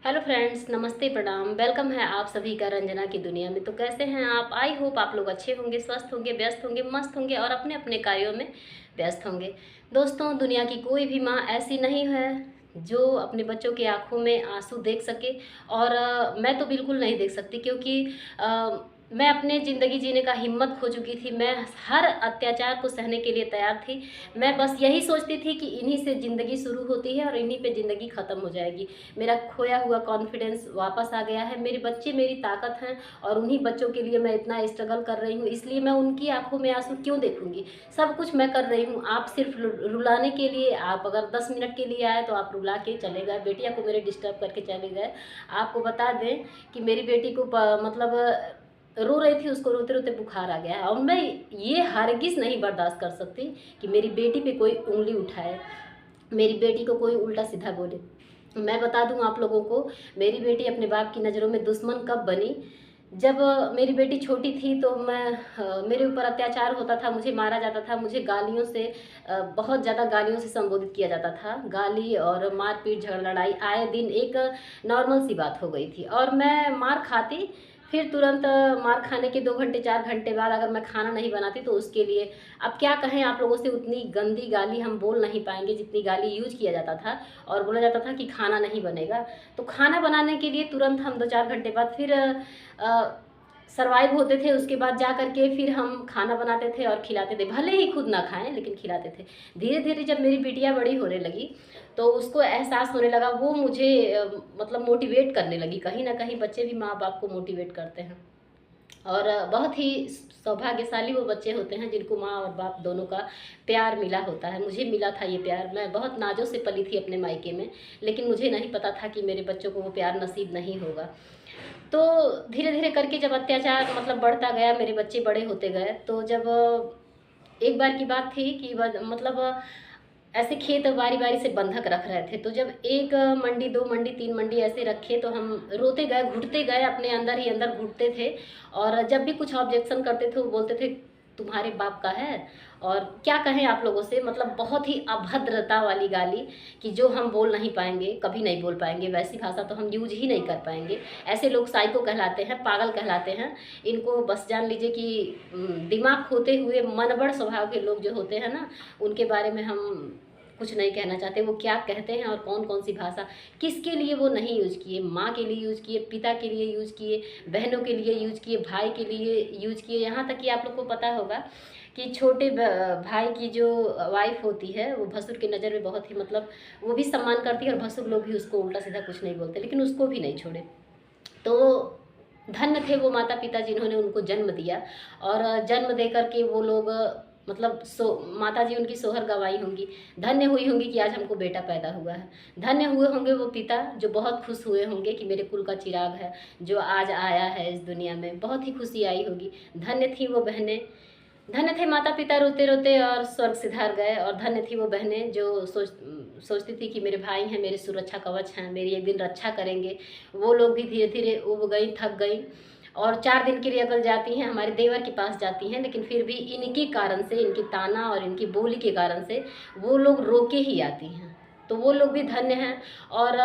Hello friends, नमस्ते, प्रणाम। Welcome है आप सभी का रंजना की दुनिया में। तो कैसे हैं आप? आई होप आप लोग अच्छे होंगे, स्वस्थ होंगे, व्यस्त होंगे, मस्त होंगे और अपने अपने कार्यों में व्यस्त होंगे। दोस्तों, दुनिया की कोई भी माँ ऐसी नहीं है जो अपने बच्चों की आंखों में आंसू देख सके। और मैं तो बिल्कुल नहीं देख सकती, क्योंकि मैं अपने ज़िंदगी जीने का हिम्मत खो चुकी थी। मैं हर अत्याचार को सहने के लिए तैयार थी। मैं बस यही सोचती थी कि इन्हीं से ज़िंदगी शुरू होती है और इन्हीं पे ज़िंदगी ख़त्म हो जाएगी। मेरा खोया हुआ कॉन्फिडेंस वापस आ गया है। मेरे बच्चे मेरी ताकत हैं और उन्हीं बच्चों के लिए मैं इतना स्ट्रगल कर रही हूँ, इसलिए मैं उनकी आंखों में आंसू क्यों देखूंगी। सब कुछ मैं कर रही हूँ, आप सिर्फ रुलाने के लिए। आप अगर 10 मिनट के लिए आए तो आप रुला के चले गए, बेटिया को मेरे डिस्टर्ब करके चले गए। आपको बता दें कि मेरी बेटी को मतलब रो रही थी, उसको रोते रोते बुखार आ गया है। और मैं ये हरगिज़ नहीं बर्दाश्त कर सकती कि मेरी बेटी पे कोई उंगली उठाए, मेरी बेटी को कोई उल्टा सीधा बोले। मैं बता दूं आप लोगों को, मेरी बेटी अपने बाप की नज़रों में दुश्मन कब बनी। जब मेरी बेटी छोटी थी तो मेरे ऊपर अत्याचार होता था, मुझे मारा जाता था, मुझे गालियों से बहुत ज़्यादा गालियों से संबोधित किया जाता था। गाली और मारपीट, झगड़ा, लड़ाई आए दिन एक नॉर्मल सी बात हो गई थी। और मैं मार खाती, फिर तुरंत मार खाने के 2 घंटे 4 घंटे बाद अगर मैं खाना नहीं बनाती तो उसके लिए, अब क्या कहें आप लोगों से, उतनी गंदी गाली हम बोल नहीं पाएंगे जितनी गाली यूज किया जाता था। और बोला जाता था कि खाना नहीं बनेगा, तो खाना बनाने के लिए तुरंत हम 2 4 घंटे बाद फिर सरवाइव होते थे। उसके बाद जा कर के फिर हम खाना बनाते थे और खिलाते थे, भले ही खुद ना खाएं लेकिन खिलाते थे। धीरे धीरे जब मेरी बिटिया बड़ी होने लगी तो उसको एहसास होने लगा, वो मुझे मतलब मोटिवेट करने लगी। कहीं ना कहीं बच्चे भी माँ बाप को मोटिवेट करते हैं। और बहुत ही सौभाग्यशाली वो बच्चे होते हैं जिनको माँ और बाप दोनों का प्यार मिला होता है। मुझे मिला था ये प्यार। मैं बहुत नाजों से पली थी अपने मायके में, लेकिन मुझे नहीं पता था कि मेरे बच्चों को वो प्यार नसीब नहीं होगा। तो धीरे धीरे करके जब अत्याचार मतलब बढ़ता गया, मेरे बच्चे बड़े होते गए, तो जब एक बार की बात थी कि मतलब ऐसे खेत बारी बारी से बंधक रख रहे थे। तो जब एक मंडी, 2 मंडी, 3 मंडी ऐसे रखे तो हम रोते गए, घुटते गए, अपने अंदर ही अंदर घुटते थे। और जब भी कुछ ऑब्जेक्शन करते थे वो बोलते थे तुम्हारे बाप का है। और क्या कहें आप लोगों से, मतलब बहुत ही अभद्रता वाली गाली कि जो हम बोल नहीं पाएंगे, कभी नहीं बोल पाएंगे, वैसी भाषा तो हम यूज ही नहीं कर पाएंगे। ऐसे लोग साइको कहलाते हैं, पागल कहलाते हैं। इनको बस जान लीजिए कि दिमाग खोते हुए मनबड़ स्वभाव के लोग जो होते हैं ना, उनके बारे में हम कुछ नहीं कहना चाहते। वो क्या कहते हैं और कौन कौन सी भाषा किसके लिए वो नहीं यूज किए। माँ के लिए यूज किए, पिता के लिए यूज किए, बहनों के लिए यूज किए, भाई के लिए यूज किए। यहाँ तक कि आप लोग को पता होगा कि छोटे भाई की जो वाइफ होती है वो भसुर की नज़र में बहुत ही मतलब वो भी सम्मान करती है, और भसुर लोग भी उसको उल्टा सीधा कुछ नहीं बोलते, लेकिन उसको भी नहीं छोड़े। तो धन्य थे वो माता पिता जिन्होंने उनको जन्म दिया। और जन्म दे करके वो लोग मतलब माता जी उनकी सोहर गवाई होंगी, धन्य हुई होंगी कि आज हमको बेटा पैदा हुआ है। धन्य हुए होंगे वो पिता जो बहुत खुश हुए होंगे कि मेरे कुल का चिराग है जो आज आया है इस दुनिया में, बहुत ही खुशी आई होगी। धन्य थी वो बहनें, धन्य थे माता पिता रोते रोते और स्वर्ग सिधार गए। और धन्य थी वो बहनें जो सोचती थी कि मेरे भाई हैं, मेरे सुरक्षा कवच हैं, मेरी एक दिन रक्षा करेंगे। वो लोग भी धीरे धीरे उब गई, थक गई, और 4 दिन के लिए अकल जाती हैं, हमारे देवर के पास जाती हैं, लेकिन फिर भी इनके कारण से, इनकी ताना और इनकी बोली के कारण से वो लोग रोके ही आती हैं। तो वो लोग भी धन्य हैं। और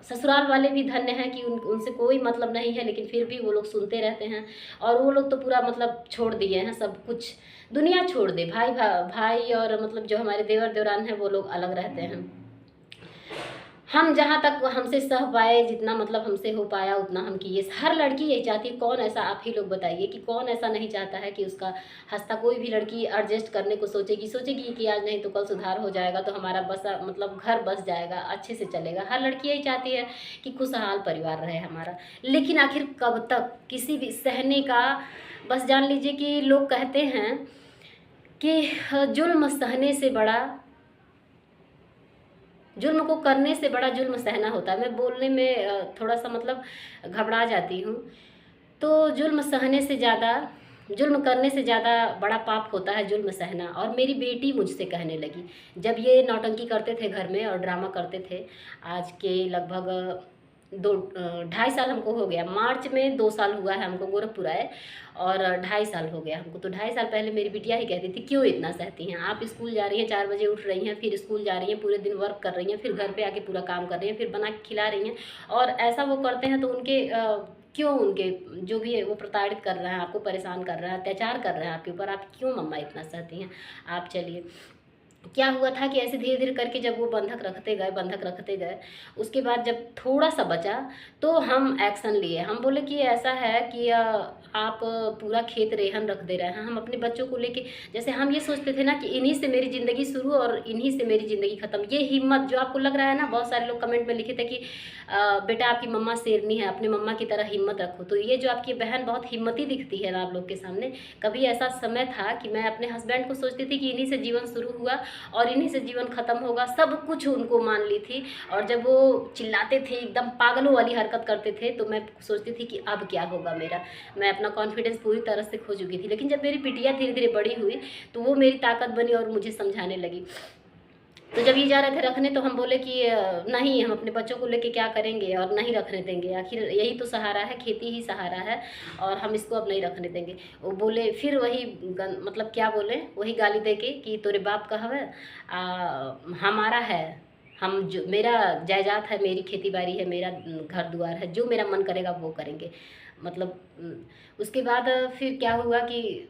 ससुराल वाले भी धन्य हैं कि उनसे कोई मतलब नहीं है, लेकिन फिर भी वो लोग सुनते रहते हैं। और वो लोग तो पूरा मतलब छोड़ दिए हैं सब कुछ, दुनिया छोड़ दे। भाई और मतलब जो हमारे देवर देवरान हैं वो लोग अलग रहते हैं। हम जहाँ तक हमसे सह पाए, जितना मतलब हमसे हो पाया उतना हम किए। हर लड़की यही चाहती है, कौन ऐसा, आप ही लोग बताइए कि कौन ऐसा नहीं चाहता है कि उसका हंसता, कोई भी लड़की एडजस्ट करने को सोचेगी कि आज नहीं तो कल सुधार हो जाएगा, तो हमारा बस मतलब घर बस जाएगा, अच्छे से चलेगा। हर लड़की यही चाहती है कि खुशहाल परिवार रहे हमारा। लेकिन आखिर कब तक किसी भी सहने का, बस जान लीजिए कि लोग कहते हैं कि जुल्म सहने से बड़ा, जुल्म को करने से बड़ा जुल्म सहना होता है। मैं बोलने में थोड़ा सा मतलब घबरा जाती हूँ। तो जुल्म सहने से ज़्यादा, जुल्म करने से ज़्यादा बड़ा पाप होता है जुल्म सहना। और मेरी बेटी मुझसे कहने लगी, जब ये नौटंकी करते थे घर में और ड्रामा करते थे, आज के लगभग ढाई साल हमको हो गया। मार्च में 2 साल हुआ है हमको, गोरखपुर आए, और 2.5 साल हो गया हमको। तो 2.5 साल पहले मेरी बिटिया ही कहती थी, क्यों इतना सहती हैं आप? स्कूल जा रही हैं, 4 बजे उठ रही हैं, फिर स्कूल जा रही हैं, पूरे दिन वर्क कर रही हैं, फिर घर पे आके पूरा काम कर रही हैं, फिर बना के खिला रही हैं, और ऐसा वो करते हैं तो उनके क्यों, उनके जो भी है वो प्रताड़ित कर रहे हैं, आपको परेशान कर रहे हैं, अत्याचार कर रहे हैं आपके ऊपर, आप क्यों मम्मा इतना सहती हैं? आप चलिए, क्या हुआ था कि ऐसे धीरे धीरे करके जब वो बंधक रखते गए, उसके बाद जब थोड़ा सा बचा तो हम एक्शन लिए। हम बोले कि ऐसा है कि आप पूरा खेत रेहन रख दे रहे हैं। हम अपने बच्चों को लेके, जैसे हम ये सोचते थे ना कि इन्हीं से मेरी ज़िंदगी शुरू और इन्हीं से मेरी ज़िंदगी ख़त्म। ये हिम्मत जो आपको लग रहा है ना, बहुत सारे लोग कमेंट में लिखे थे कि बेटा आपकी मम्मा शेरनी है, अपने मम्मा की तरह हिम्मत रखो। तो ये जो आपकी बहन बहुत हिम्मती दिखती है ना आप लोग के सामने, कभी ऐसा समय था कि मैं अपने हस्बैंड को सोचती थी कि इन्हीं से जीवन शुरू हुआ और इन्हीं से जीवन ख़त्म होगा, सब कुछ उनको मान ली थी। और जब वो चिल्लाते थे, एकदम पागलों वाली हरकत करते थे, तो मैं सोचती थी कि अब क्या होगा मेरा। मैं अपना कॉन्फिडेंस पूरी तरह से खो चुकी थी। लेकिन जब मेरी बिटिया धीरे धीरे बड़ी हुई तो वो मेरी ताकत बनी और मुझे समझाने लगी। तो जब ये जा रहे थे रखने तो हम बोले कि नहीं, हम अपने बच्चों को लेके क्या करेंगे और नहीं रखने देंगे, आखिर यही तो सहारा है, खेती ही सहारा है, और हम इसको अब नहीं रखने देंगे। वो बोले फिर वही मतलब क्या बोले, वही गाली दे के कि तोरे बाप का हवे, हमारा है, हम जो मेरा जायदाद है, मेरी खेती बाड़ी है, मेरा घर द्वार है, जो मेरा मन करेगा वो करेंगे। मतलब उसके बाद फिर क्या हुआ कि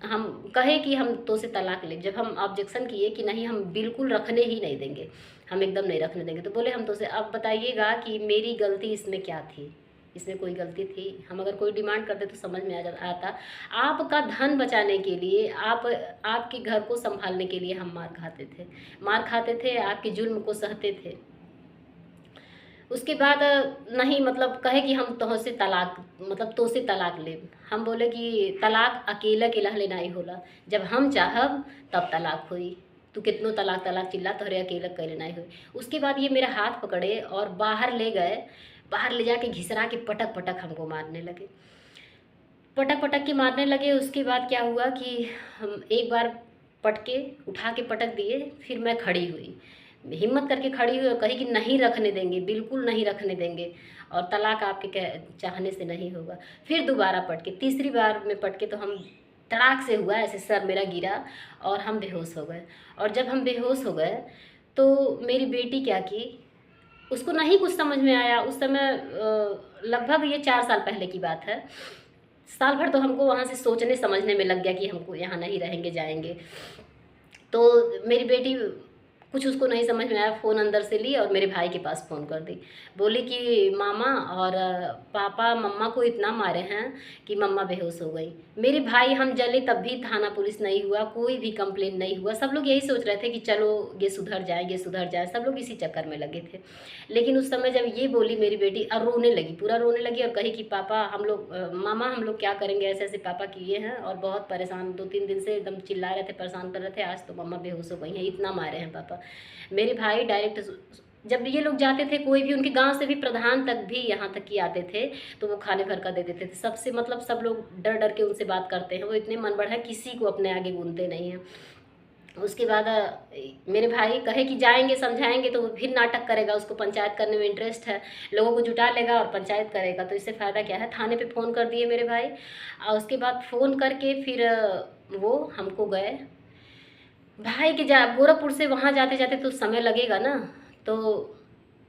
हम कहे कि हम तो से तलाक ले। जब हम ऑब्जेक्शन किए कि नहीं, हम बिल्कुल रखने ही नहीं देंगे, हम एकदम नहीं रखने देंगे, तो बोले हम तो से, अब बताइएगा कि मेरी गलती इसमें क्या थी? इसमें कोई गलती थी? हम अगर कोई डिमांड करते तो समझ में आता। आपका धन बचाने के लिए, आपके घर को संभालने के लिए हम मार खाते थे, आपके जुल्म को सहते थे। उसके बाद नहीं, मतलब कहे कि हम तो से तलाक, मतलब तो से तलाक ले। हम बोले कि तलाक अकेला अकेला लेना ही होला, जब हम चाहब तब तलाक हुई। तू कितनों तलाक तलाक चिल्ला, तोहरे अकेला कर लेना ही हुई। उसके बाद ये मेरा हाथ पकड़े और बाहर ले गए, बाहर ले जाके घिसरा के पटक पटक हमको मारने लगे, पटक पटक के मारने लगे। उसके बाद क्या हुआ कि हम एक बार पटके उठा के पटक दिए, फिर मैं खड़ी हुई, हिम्मत करके खड़ी हुई और कही कि नहीं रखने देंगे, बिल्कुल नहीं रखने देंगे, और तलाक आपके चाहने से नहीं होगा। फिर दोबारा पटके, तीसरी बार में पटके तो हम तड़ाक से हुआ ऐसे, सर मेरा गिरा और हम बेहोश हो गए। और जब हम बेहोश हो गए तो मेरी बेटी क्या की, उसको नहीं कुछ समझ में आया उस समय। लगभग ये 4 साल पहले की बात है। साल भर तो हमको वहाँ से सोचने समझने में लग गया कि हमको यहाँ नहीं रहेंगे, जाएंगे। तो मेरी बेटी, कुछ उसको नहीं समझ में आया, फ़ोन अंदर से ली और मेरे भाई के पास फ़ोन कर दी। बोली कि मामा और पापा मम्मा को इतना मारे हैं कि मम्मा बेहोश हो गई। मेरे भाई हम जले तब भी थाना पुलिस नहीं हुआ, कोई भी कंप्लेन नहीं हुआ। सब लोग यही सोच रहे थे कि चलो ये सुधर जाए, ये सुधर जाए, सब लोग इसी चक्कर में लगे थे। लेकिन उस समय जब ये बोली मेरी बेटी, और रोने लगी, पूरा रोने लगी और कही कि पापा हम लोग, मामा हम लोग क्या करेंगे, ऐसे ऐसे पापा किए हैं और बहुत परेशान, 2-3 दिन से एकदम चिल्ला रहे थे, परेशान कर रहे थे, आज तो मम्मा बेहोश हो गई हैं, इतना मारे हैं पापा। मेरे भाई डायरेक्ट, जब ये लोग जाते थे, कोई भी उनके गांव से भी, प्रधान तक भी यहाँ तक कि आते थे, तो वो खाने भर का दे देते थे सबसे। मतलब सब लोग डर डर के उनसे बात करते हैं, वो इतने मनबड़ है, किसी को अपने आगे गुनते नहीं हैं। उसके बाद मेरे भाई कहे कि जाएंगे समझाएंगे, तो फिर नाटक करेगा, उसको पंचायत करने में इंटरेस्ट है, लोगों को जुटा लेगा और पंचायत करेगा। तो इससे फ़ायदा क्या है, थाने पे फ़ोन कर दिए मेरे भाई। और उसके बाद फ़ोन करके फिर वो हमको गए भाई के, जा गोरखपुर से वहाँ जाते जाते तो समय लगेगा ना, तो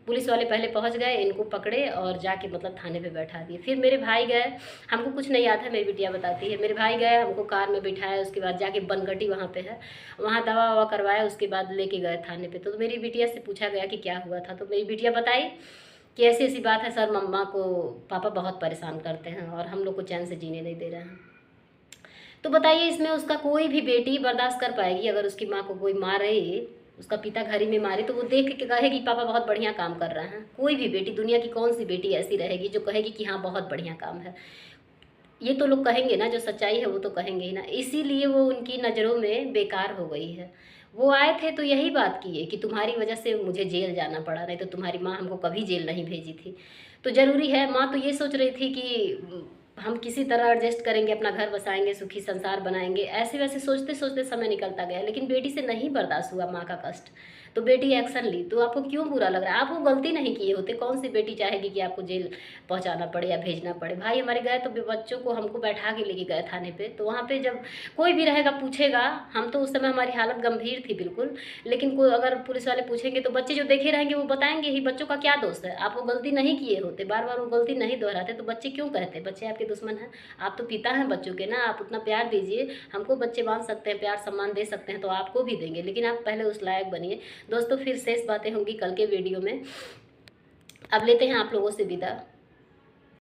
पुलिस वाले पहले पहुँच गए, इनको पकड़े और जाके मतलब थाने पे बैठा दिए। फिर मेरे भाई गए, हमको कुछ नहीं आता है, मेरी बिटिया बताती है, मेरे भाई गए, हमको कार में बिठाया, उसके बाद जाके बनगटी वहाँ पे है, वहाँ दवा ववा करवाया, उसके बाद लेके गए थाने पे। तो मेरी बिटिया से पूछा गया कि क्या हुआ था, तो मेरी बिटिया बताई कि ऐसी ऐसी बात है सर, मम्मा को पापा बहुत परेशान करते हैं और हम लोग को चैन से जीने नहीं दे रहे हैं। तो बताइए, इसमें उसका कोई भी बेटी बर्दाश्त कर पाएगी? अगर उसकी माँ को कोई मारे, उसका पिता घर ही में मारे, तो वो देख के कहेगी पापा बहुत बढ़िया काम कर रहे हैं? कोई भी बेटी, दुनिया की कौन सी बेटी ऐसी रहेगी जो कहेगी कि हाँ बहुत बढ़िया काम है? ये तो लोग कहेंगे ना, जो सच्चाई है वो तो कहेंगे ही ना। इसीलिए वो उनकी नज़रों में बेकार हो गई है। वो आए थे तो यही बात की है कि तुम्हारी वजह से मुझे जेल जाना पड़ा, नहीं तो तुम्हारी माँ हमको कभी जेल नहीं भेजी थी। तो ज़रूरी है, माँ तो ये सोच रही थी कि हम किसी तरह एडजस्ट करेंगे, अपना घर बसाएंगे, सुखी संसार बनाएंगे, ऐसे वैसे सोचते सोचते समय निकलता गया। लेकिन बेटी से नहीं बर्दाश्त हुआ माँ का कष्ट, तो बेटी एक्शन ली, तो आपको क्यों बुरा लग रहा है? आप वो गलती नहीं किए होते, कौन सी बेटी चाहेगी कि आपको जेल पहुंचाना पड़े या भेजना पड़े? भाई हमारे गए तो बच्चों को हमको बैठा के लेके गए थाने पे, तो वहाँ पे जब कोई भी रहेगा पूछेगा, हम तो उस समय हमारी हालत गंभीर थी बिल्कुल, लेकिन कोई अगर पुलिस वाले पूछेंगे तो बच्चे जो देखे रहेंगे वो बताएंगे ही, बच्चों का क्या दोष है? आप वो गलती नहीं किए होते, बार बार वो गलती नहीं दोहराते, तो बच्चे क्यों कहते? बच्चे आपके दुश्मन हैं? आप तो पिता हैं बच्चों के ना, आप उतना प्यार दीजिए। हमको बच्चे मान सकते हैं, प्यार सम्मान दे सकते हैं, तो आपको भी देंगे, लेकिन आप पहले उस लायक बनिए। दोस्तों फिर शेष बातें होंगी कल के वीडियो में। अब लेते हैं आप लोगों से विदा।